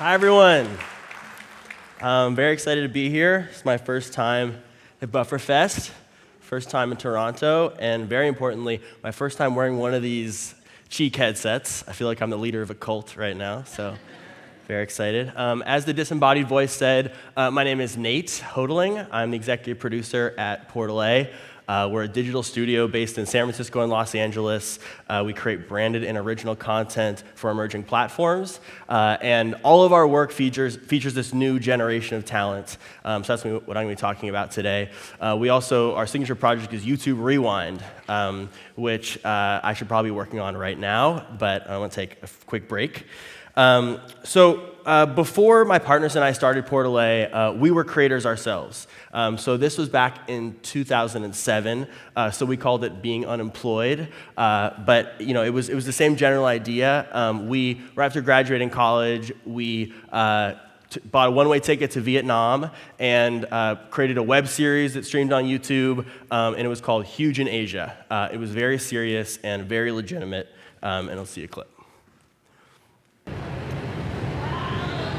Hi, everyone. I'm very excited to be here. It's my first time at Bufferfest, first time in Toronto, and very importantly, my first time wearing one of these cheek headsets. I feel like I'm the leader of a cult right now, so very excited. As the disembodied voice said, my name is Nate Houghteling. I'm the executive producer at Portal A. We're a digital studio based in San Francisco and Los Angeles. We create branded and original content for emerging platforms. And all of our work features this new generation of talent. So that's what I'm going to be talking about today. Our signature project is YouTube Rewind, which I should probably be working on right now, but I want to take a quick break. Before my partners and I started Portal A, we were creators ourselves. So this was back in 2007. So we called it being unemployed. But it was the same general idea. Right after graduating college, we bought a one-way ticket to Vietnam and created a web series that streamed on YouTube, and it was called Huge in Asia. It was very serious and very legitimate, and I'll see a clip.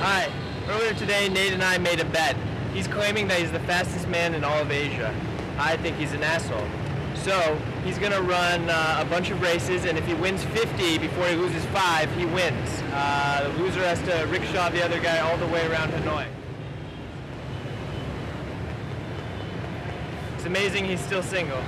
Hi. Earlier today, Nate and I made a bet. He's claiming that he's the fastest man in all of Asia. I think he's an asshole. So, he's going to run a bunch of races, and if he wins 50 before he loses 5, he wins. The loser has to rickshaw the other guy all the way around Hanoi. It's amazing he's still single.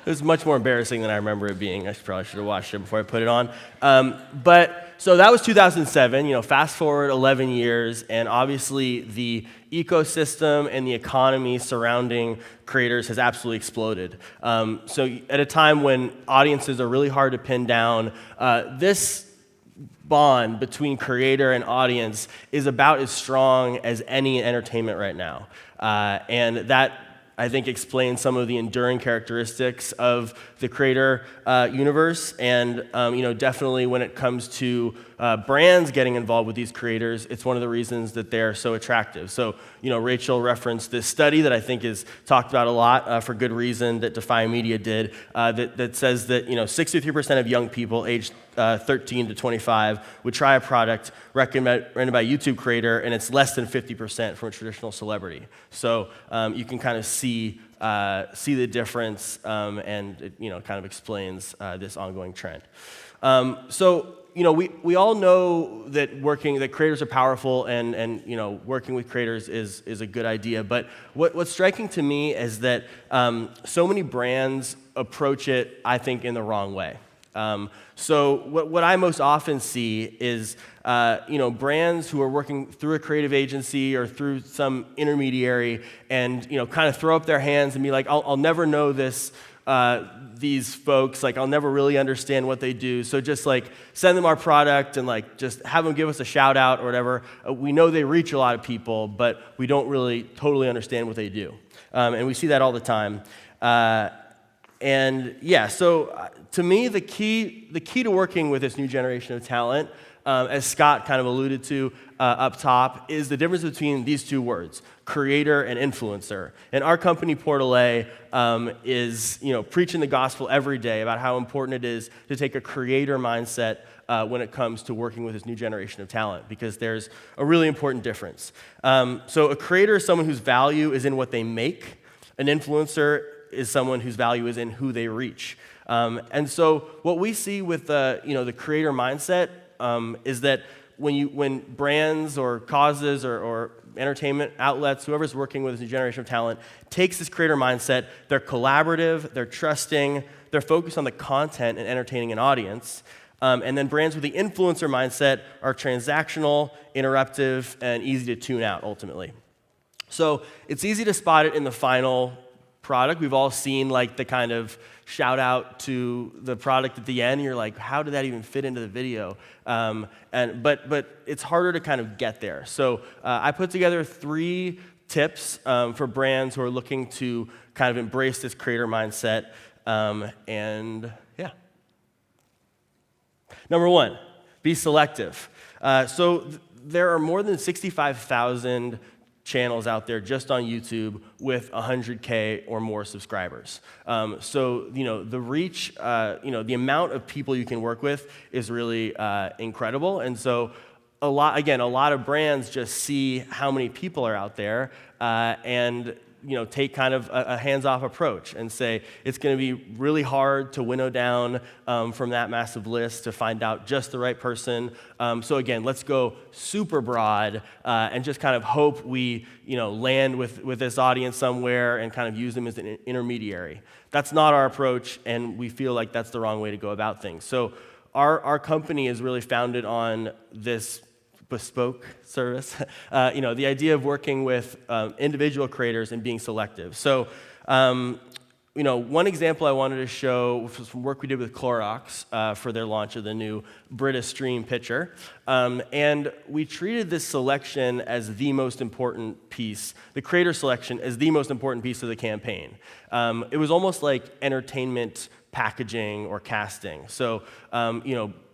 It was much more embarrassing than I remember it being. I probably should have watched it before I put it on. So that was 2007. Fast forward 11 years, and obviously the ecosystem and the economy surrounding creators has absolutely exploded. So at a time when audiences are really hard to pin down, this bond between creator and audience is about as strong as any in entertainment right now. And that, I think, explains some of the enduring characteristics of the creator universe, and definitely when it comes to brands getting involved with these creators, it's one of the reasons that they're so attractive. So, Rachel referenced this study that I think is talked about a lot for good reason that Defy Media did that says that 63% of young people aged 13 to 25 would try a product recommended by a YouTube creator, and it's less than 50% from a traditional celebrity. So you can kind of see the difference, and it kind of explains this ongoing trend. We all know that creators are powerful, and working with creators is a good idea. But what's striking to me is that so many brands approach it, I think, in the wrong way. So what I most often see is brands who are working through a creative agency or through some intermediary, and kind of throw up their hands and be like, I'll never know these folks, I'll never really understand what they do, so just send them our product and just have them give us a shout out or whatever. We know they reach a lot of people, but we don't really totally understand what they do, and we see that all the time. So to me, the key to working with this new generation of talent, as Scott kind of alluded to up top, is the difference between these two words, creator and influencer. And our company, Portal A, is preaching the gospel every day about how important it is to take a creator mindset when it comes to working with this new generation of talent, because there's a really important difference. So a creator is someone whose value is in what they make. An influencer is someone whose value is in who they reach. And so what we see with the creator mindset is that when brands or causes or entertainment outlets, whoever's working with this new generation of talent, takes this creator mindset, they're collaborative, they're trusting, they're focused on the content and entertaining an audience. And then brands with the influencer mindset are transactional, interruptive, and easy to tune out, ultimately. So it's easy to spot it in the final product. We've all seen like the kind of shout out to the product at the end. You're like, how did that even fit into the video? But it's harder to kind of get there. So I put together 3 tips for brands who are looking to kind of embrace this creator mindset. Number 1, be selective. There are more than 65,000 channels out there just on YouTube with 100K or more subscribers. The reach, the amount of people you can work with is really incredible. And so a lot of brands just see how many people are out there and take kind of a hands-off approach and say it's going to be really hard to winnow down from that massive list to find out just the right person. So again, let's go super broad and just kind of hope we land with this audience somewhere and kind of use them as an intermediary. That's not our approach, and we feel like that's the wrong way to go about things. So our company is really founded on this bespoke service, the idea of working with individual creators and being selective. So, one example I wanted to show was some work we did with Clorox for their launch of the new Brita Stream pitcher. And we treated this selection as the most important piece, the creator selection as the most important piece of the campaign. It was almost like entertainment packaging or casting. So,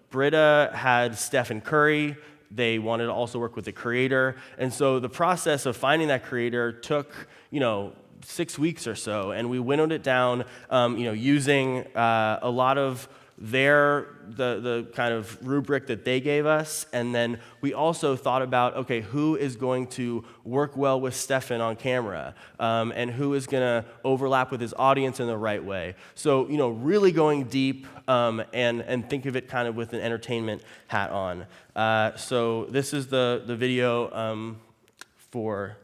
Brita had Stephen Curry. They wanted to also work with the creator. And so the process of finding that creator took, 6 weeks or so. And we winnowed it down, using a lot of the kind of rubric that they gave us. And then we also thought about, okay, who is going to work well with Stefan on camera? And who is going to overlap with his audience in the right way? So, really going deep and think of it kind of with an entertainment hat on. So this is the video for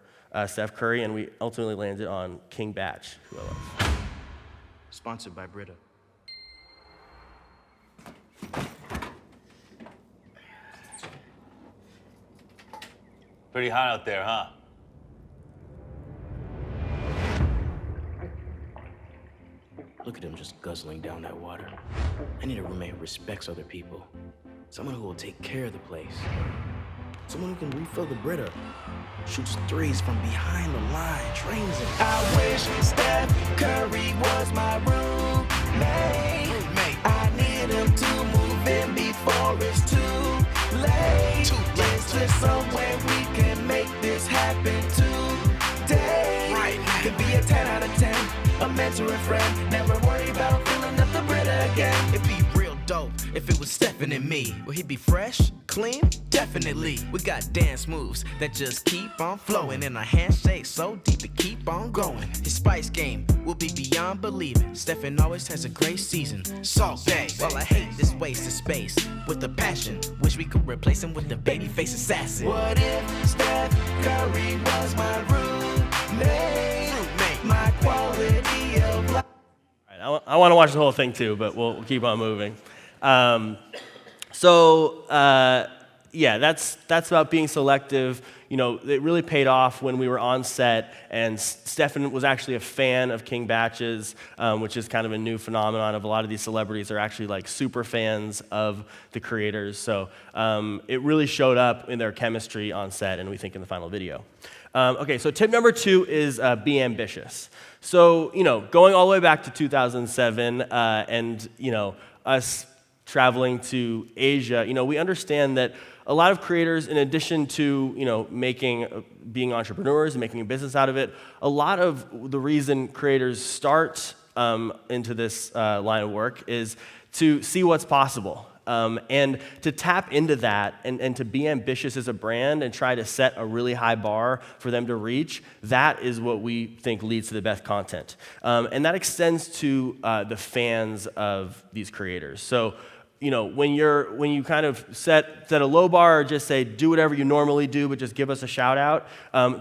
Steph Curry, and we ultimately landed on King Batch, who I love. Sponsored by Brita. Pretty hot out there, huh? Look at him just guzzling down that water. I need a roommate who respects other people. Someone who will take care of the place. Someone who can refill the Brita. Shoots threes from behind the line, trains it. I wish Steph Curry was my roommate. I need him to move in before it's too late. Is there somewhere we can make this happen today? Right now. Could be a 10 out of 10, a mentor and friend. Never worry about filling up the Brita again. It'd be real dope if it was Stephen and me. Will he be fresh, clean? Definitely. We got dance moves that just keep on flowing, and our handshake so deep it keep on growing. His spice game will be beyond believing. Stephen always has a great season. Salt Bay. Well, I hate this waste of space with a passion. Wish we could replace him with the babyface assassin. What if Steph Curry was my roommate? My quality of life. I want to watch the whole thing too, but we'll keep on moving. That's about being selective. It really paid off when we were on set, and Stefan was actually a fan of King Batches, which is kind of a new phenomenon of a lot of these celebrities are actually like super fans of the creators. So it really showed up in their chemistry on set, and we think in the final video. So tip number 2 is be ambitious. So, going all the way back to 2007 and, us traveling to Asia, we understand that a lot of creators, in addition to, being entrepreneurs and making a business out of it, a lot of the reason creators start into this line of work is to see what's possible. And to tap into that and to be ambitious as a brand and try to set a really high bar for them to reach, that is what we think leads to the best content. And that extends to the fans of these creators. So, when you kind of set a low bar or just say, do whatever you normally do, but just give us a shout out,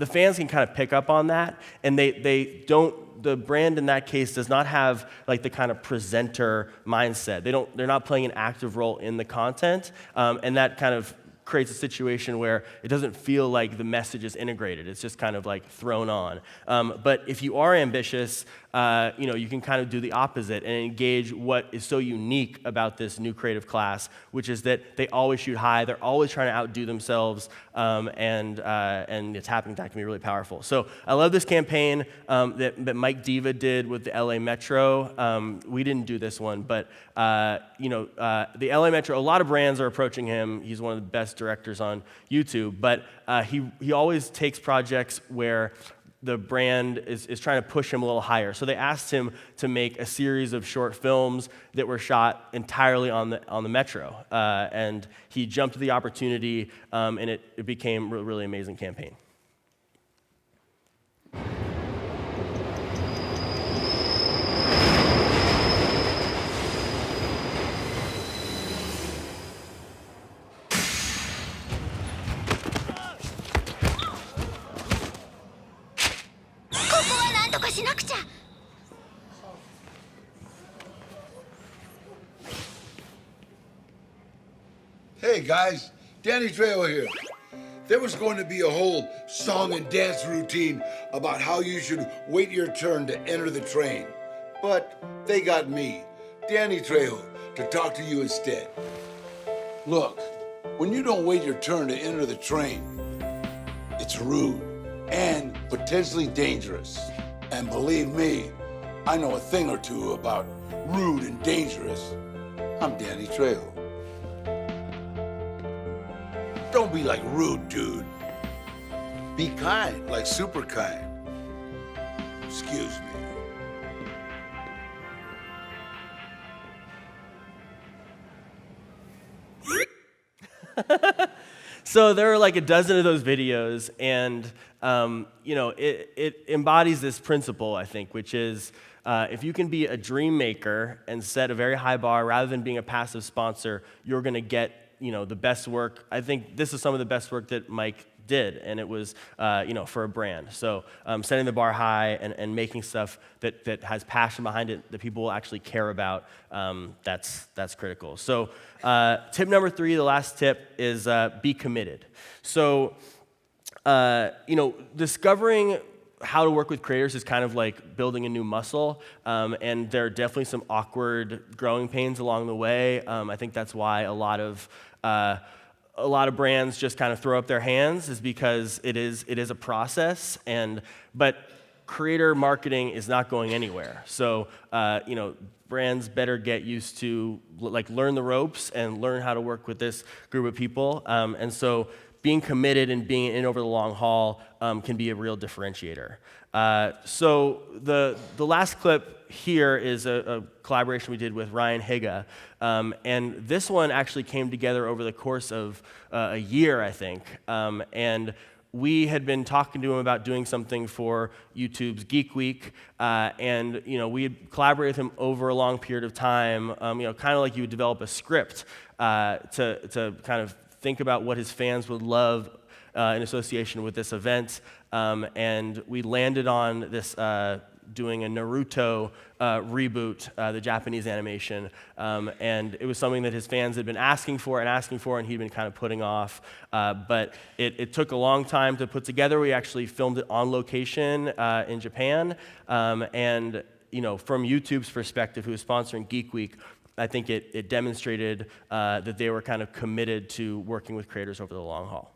the fans can kind of pick up on that, and they don't the brand in that case does not have like the kind of presenter mindset. They're not playing an active role in the content, and that kind of creates a situation where it doesn't feel like the message is integrated. It's just kind of like thrown on. But if you are ambitious, you can kind of do the opposite and engage what is so unique about this new creative class, which is that they always shoot high. They're always trying to outdo themselves, and it's happening. That can be really powerful. So I love this campaign that Mike Diva did with the LA Metro. We didn't do this one, but the LA Metro, a lot of brands are approaching him. He's one of the best directors on YouTube, but he always takes projects where the brand is trying to push him a little higher. So they asked him to make a series of short films that were shot entirely on the Metro, and he jumped at the opportunity, and it became a really amazing campaign. Hey guys, Danny Trejo here. There was going to be a whole song and dance routine about how you should wait your turn to enter the train. But they got me, Danny Trejo, to talk to you instead. Look, when you don't wait your turn to enter the train, it's rude and potentially dangerous. And believe me, I know a thing or two about rude and dangerous. I'm Danny Trejo. Don't be like rude, dude. Be kind, like super kind. Excuse me. So there are like a dozen of those videos, and it embodies this principle, I think, which is if you can be a dream maker and set a very high bar rather than being a passive sponsor, you're going to get the best work. I think this is some of the best work that Mike did, and it was for a brand. So setting the bar high and making stuff that has passion behind it that people will actually care about, that's critical. So tip number 3, the last tip, is be committed. So discovering how to work with creators is kind of like building a new muscle, and there are definitely some awkward growing pains along the way. I think that's why a lot of brands just kind of throw up their hands, is because it is a process, but creator marketing is not going anywhere. So brands better get used to learn the ropes and learn how to work with this group of people, and so being committed and being in over the long haul can be a real differentiator. So the last clip here is a collaboration we did with Ryan Higa, and this one actually came together over the course of a year, I think, and we had been talking to him about doing something for YouTube's Geek Week, and we had collaborated with him over a long period of time, kind of like you would develop a script to kind of think about what his fans would love in association with this event, and we landed on this doing a Naruto reboot, the Japanese animation, and it was something that his fans had been asking for, and he'd been kind of putting off, but it took a long time to put together. We actually filmed it on location in Japan, and from YouTube's perspective, who was sponsoring Geek Week, I think it demonstrated that they were kind of committed to working with creators over the long haul.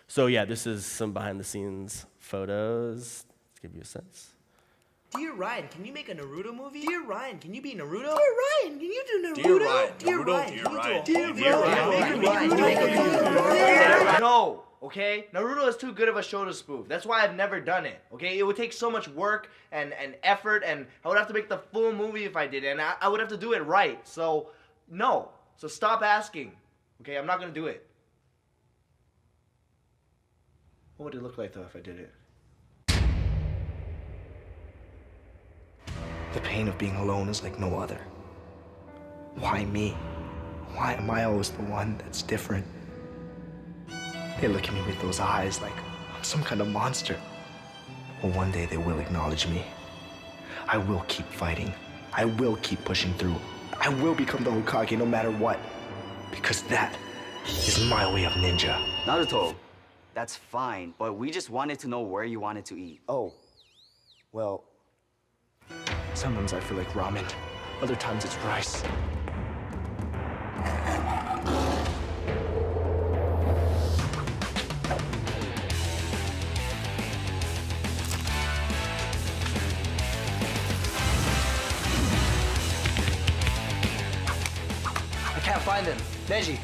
So yeah, this is some behind-the-scenes photos to give you a sense. Dear Ryan, can you make a Naruto movie? Dear Ryan, can you be Naruto? Dear Ryan, can you do Naruto? Dear Ryan, No, okay? Naruto is too good of a show to spoof. That's why I've never done it, okay? It would take so much work and effort, and I would have to make the full movie if I did it, and I would have to do it right. So, no. So stop asking, okay? I'm not gonna do it. What would it look like, though, if I did it? The pain of being alone is like no other. Why me? Why am I always the one that's different? They look at me with those eyes like I'm some kind of monster. Well, one day they will acknowledge me. I will keep fighting. I will keep pushing through. I will become the Hokage no matter what. Because that is my way of ninja. Naruto, that's fine, but we just wanted to know where you wanted to eat. Oh, well, sometimes I feel like ramen. Other times it's rice. I can't find them. Neji.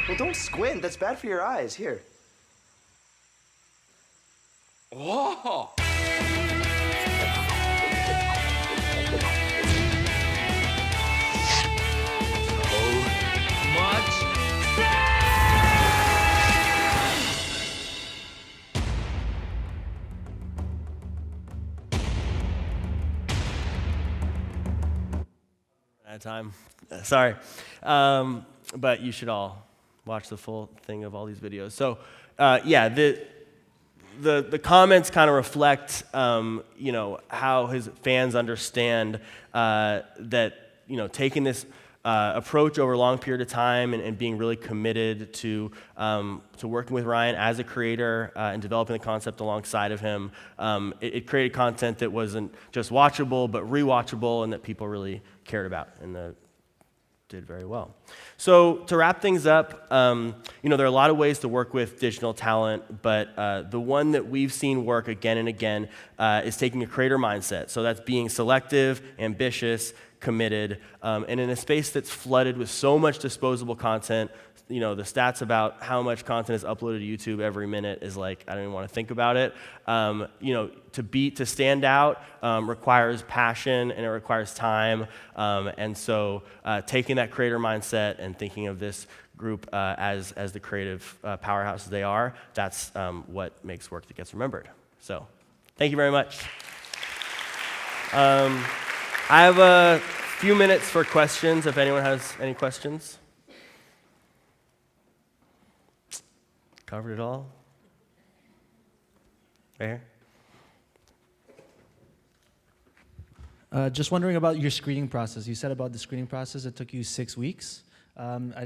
Well, don't squint. That's bad for your eyes. Here. Whoa! Time. Sorry. But you should all watch the full thing of all these videos. So, yeah, the comments kind of reflect, how his fans understand that, taking this approach over a long period of time and being really committed to working with Ryan as a creator and developing the concept alongside of him, it created content that wasn't just watchable but rewatchable and that people really cared about and did very well. So to wrap things up, there are a lot of ways to work with digital talent, but the one that we've seen work again and again is taking a creator mindset. So that's being selective, ambitious, committed, and in a space that's flooded with so much disposable content. The stats about how much content is uploaded to YouTube every minute is like, I don't even want to think about it. To stand out requires passion and it requires time. And so taking that creator mindset and thinking of this group as the creative powerhouses they are, that's what makes work that gets remembered. So thank you very much. I have a few minutes for questions if anyone has any questions. Covered it all? Right here? Just wondering about your screening process. You said about the screening process, it took you 6 weeks.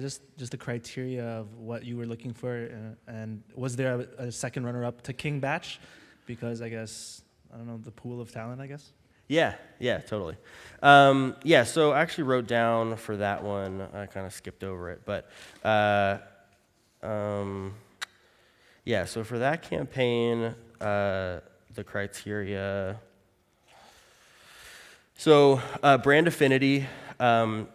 Just the criteria of what you were looking for, and was there a second runner-up to King Batch? Because I guess, the pool of talent, I guess? Yeah, totally. So I actually wrote down for that one, I kind of skipped over it, but so for that campaign, the criteria, so brand affinity, potential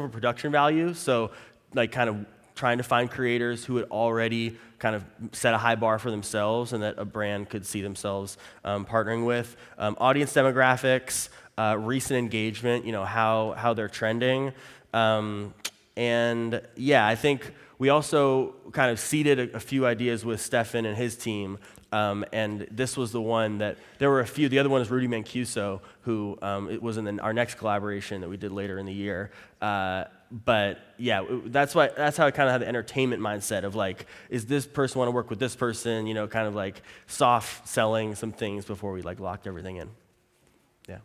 for production value, so like kind of trying to find creators who had already kind of set a high bar for themselves and that a brand could see themselves partnering with. Audience demographics, recent engagement, how they're trending. I think we also kind of seeded a few ideas with Stefan and his team, and this was the one that, there were a few, the other one is Rudy Mancuso, who it was in our next collaboration that we did later in the year. That's how I kind of had the entertainment mindset of like, is this person want to work with this person, kind of like soft selling some things before we like locked everything in. Yeah.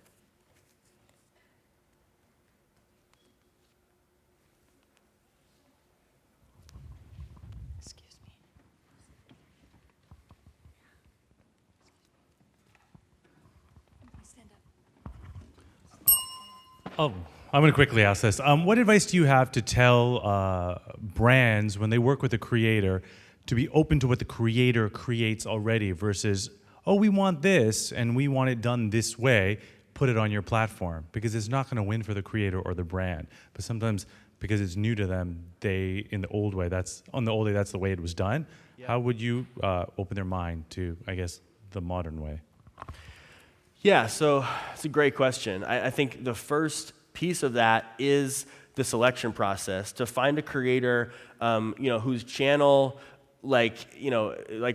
Oh, I'm going to quickly ask this. What advice do you have to tell brands when they work with a creator to be open to what the creator creates already versus, we want this and we want it done this way, put it on your platform? Because it's not going to win for the creator or the brand. But sometimes because it's new to them, on the old way, that's the way it was done. Yeah. How would you open their mind to, I guess, the modern way? Yeah, so it's a great question. I think the first piece of that is the selection process, to find a creator, whose channel, like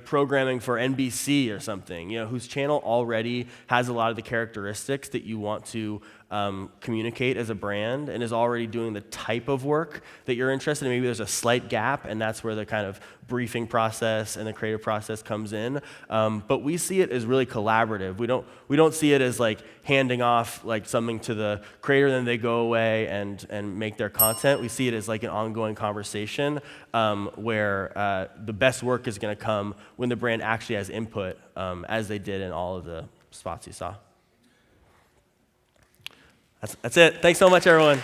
programming for NBC or something, whose channel already has a lot of the characteristics that you want to communicate as a brand and is already doing the type of work that you're interested in. Maybe there's a slight gap, and that's where the kind of briefing process and the creative process comes in. But we see it as really collaborative. We don't see it as like handing off like something to the creator and then they go away and make their content. We see it as like an ongoing conversation where the best work is going to come when the brand actually has input, as they did in all of the spots you saw. That's it. Thanks so much, everyone.